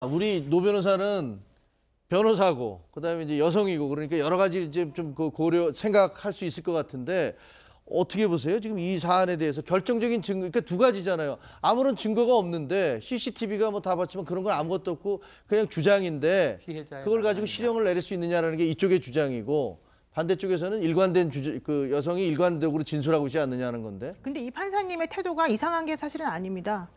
우리 노 변호사는 변호사고 그다음에 이제 여성이고 그러니까 여러 가지 이제 좀 고려 생각할 수 있을 것 같은데 어떻게 보세요? 지금 이 사안에 대해서 결정적인 증거 그러니까 두 가지잖아요. 아무런 증거가 없는데 CCTV가 뭐 다 봤지만 그런 건 아무것도 없고 그냥 주장인데 그걸 가지고 실형을 내릴 수 있느냐라는 게 이쪽의 주장이고 반대쪽에서는 일관된 그 여성이 일관적으로 진술하고 있지 않느냐는 건데. 근데 이 판사님의 태도가 이상한 게 사실은 아닙니다.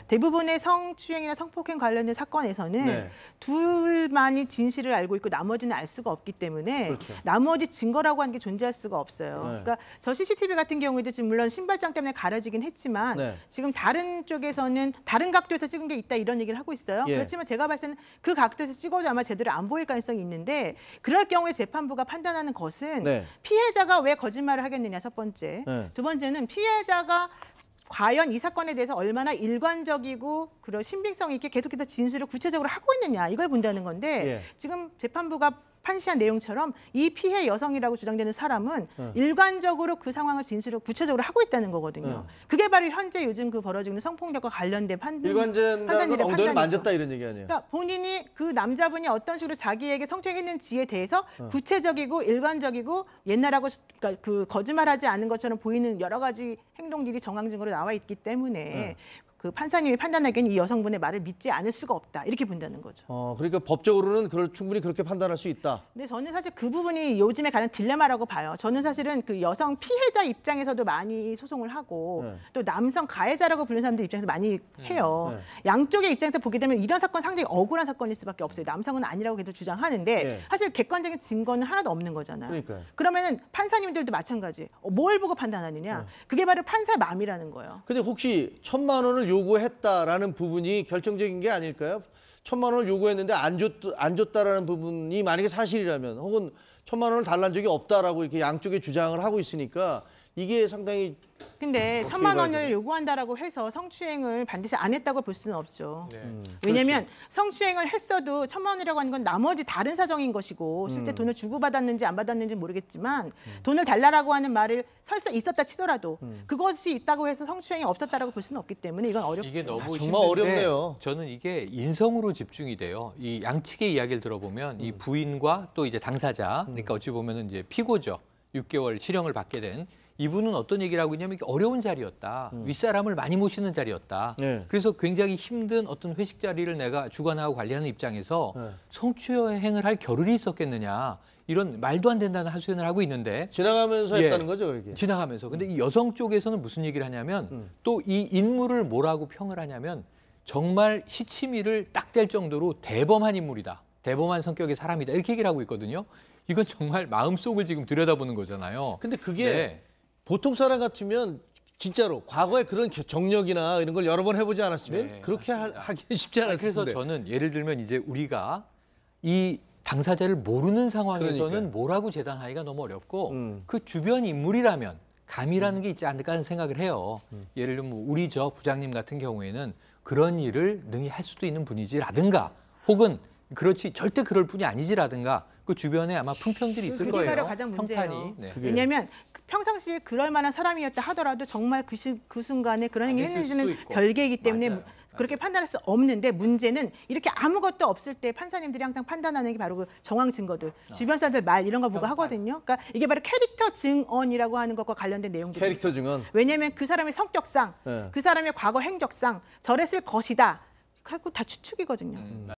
대부분의 성추행이나 성폭행 관련된 사건에서는 네. 둘만이 진실을 알고 있고 나머지는 알 수가 없기 때문에 그렇죠. 나머지 증거라고 하는 게 존재할 수가 없어요. 네. 그러니까 저 CCTV 같은 경우에도 지금 물론 신발장 때문에 가려지긴 했지만 네. 지금 다른 쪽에서는 다른 각도에서 찍은 게 있다 이런 얘기를 하고 있어요. 예. 그렇지만 제가 봤을 때는 그 각도에서 찍어도 아마 제대로 안 보일 가능성이 있는데 그럴 경우에 재판부가 판단하는 것은 네. 피해자가 왜 거짓말을 하겠느냐 첫 번째. 네. 두 번째는 피해자가 과연 이 사건에 대해서 얼마나 일관적이고 그런 신빙성 있게 계속해서 진술을 구체적으로 하고 있느냐 이걸 본다는 건데 예. 지금 재판부가 판시한 내용처럼 이 피해 여성이라고 주장되는 사람은 일관적으로 그 상황을 진술을 구체적으로 하고 있다는 거거든요. 그게 바로 현재 요즘 그 벌어지는 성폭력과 관련된 일관된다는 건 엉덩이를 만졌다 이런 얘기 아니에요? 그러니까 본인이 그 남자분이 어떤 식으로 자기에게 성추행했는지에 대해서 구체적이고 일관적이고 옛날하고 그러니까 그 거짓말하지 않은 것처럼 보이는 여러 가지 행동들이 정황 증거로 나와 있기 때문에 그 판사님이 판단하기에는 이 여성분의 말을 믿지 않을 수가 없다 이렇게 본다는 거죠. 그러니까 법적으로는 충분히 그렇게 판단할 수 있다. 근데 저는 사실 그 부분이 요즘에 가장 딜레마라고 봐요. 저는 사실은 그 여성 피해자 입장에서도 많이 소송을 하고 또 남성 가해자라고 부르는 사람들 입장에서 많이 해요. 양쪽의 입장에서 보게 되면 이런 사건 상당히 억울한 사건일 수밖에 없어요. 남성은 아니라고 계속 주장하는데 사실 객관적인 증거는 하나도 없는 거잖아요. 그러니까요. 그러면은 판사님들도 마찬가지. 뭘 보고 판단하느냐? 그게 바로 판사 마음이라는 거예요. 근데 혹시 1,000만 원을 요구했다라는 부분이 결정적인 게 아닐까요? 1,000만 원을 요구했는데 안 줬다라는 부분이 만약에 사실이라면 혹은 1,000만 원을 달란 적이 없다라고 이렇게 양쪽에 주장을 하고 있으니까 이게 상당히 근데 1,000만 원을 요구한다라고 해서 성추행을 반드시 안 했다고 볼 수는 없죠. 왜냐하면 성추행을 했어도 1,000만 원이라고 하는 건 나머지 다른 사정인 것이고 실제 돈을 주고받았는지 안 받았는지 모르겠지만 돈을 달라라고 하는 말을 설사 있었다 치더라도 그것이 있다고 해서 성추행이 없었다라고 볼 수는 없기 때문에 이건 어렵죠. 이게 너무 정말 어렵네요. 저는 이게 인성으로 집중이 돼요. 이 양측의 이야기를 들어보면 이 부인과 또 이제 당사자, 그러니까 어찌 보면은 이제 피고죠. 6개월 실형을 받게 된 이분은 어떤 얘기를 하고 있냐면 이게 어려운 자리였다. 윗사람을 많이 모시는 자리였다. 그래서 굉장히 힘든 어떤 회식 자리를 내가 주관하고 관리하는 입장에서 성추행을 할 겨를이 있었겠느냐. 이런 말도 안 된다는 하소연을 하고 있는데 지나가면서 했다는 거죠, 그렇게. 지나가면서. 근데 이 여성 쪽에서는 무슨 얘기를 하냐면 또 이 인물을 뭐라고 평을 하냐면 정말 시치미를 딱 댈 정도로 대범한 인물이다. 대범한 성격의 사람이다. 이렇게 얘기를 하고 있거든요. 이건 정말 마음속을 지금 들여다보는 거잖아요. 근데 그게 보통 사람 같으면 진짜로 과거에 그런 정력이나 이런 걸 여러 번 해보지 않았으면 그렇게 하기는 쉽지 않았을 텐데. 그래서 저는 예를 들면 이제 우리가 이 당사자를 모르는 상황에서는 그러니까요. 뭐라고 재단하기가 너무 어렵고 그 주변 인물이라면 감이라는 게 있지 않을까 하는 생각을 해요. 예를 들면 뭐 우리 저 부장님 같은 경우에는 그런 일을 능히 할 수도 있는 분이지라든가 혹은 그렇지 절대 그럴 분이 아니지라든가 그 주변에 아마 품평들이 있을 거예요. 그게 가장 문제예요. 네. 왜냐하면 평상시에 그럴 만한 사람이었다 하더라도 정말 그 순간에 그런 행위 했는지는 별개이기 때문에 그렇게 판단할 수 없는데 문제는 이렇게 아무것도 없을 때 판사님들이 항상 판단하는 게 바로 그 정황 증거들, 주변 사람들 말 이런 거 보고 하거든요. 그러니까 이게 바로 캐릭터 증언이라고 하는 것과 관련된 내용들이죠. 캐릭터 증언. 왜냐하면 그 사람의 성격상, 그 사람의 과거 행적상 저랬을 것이다. 하고 다 추측이거든요.